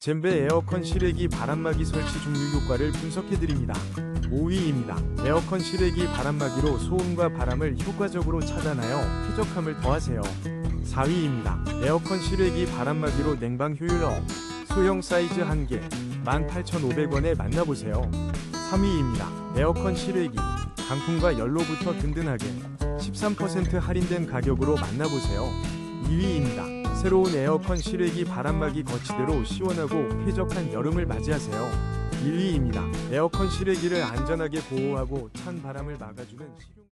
젬베 에어컨 실외기 바람막이 설치 종류 효과를 분석해드립니다. 5위입니다. 에어컨 실외기 바람막이로 소음과 바람을 효과적으로 차단하여 쾌적함을 더하세요. 4위입니다. 에어컨 실외기 바람막이로 냉방 효율 업. 소형 사이즈 1개 18,500원에 만나보세요. 3위입니다. 에어컨 실외기 강풍과 연로부터 든든하게 13% 할인된 가격으로 만나보세요. 2위입니다. 새로운 에어컨 실외기 바람막이 거치대로 시원하고 쾌적한 여름을 맞이하세요. 1위입니다. 에어컨 실외기를 안전하게 보호하고 찬 바람을 막아주는 실용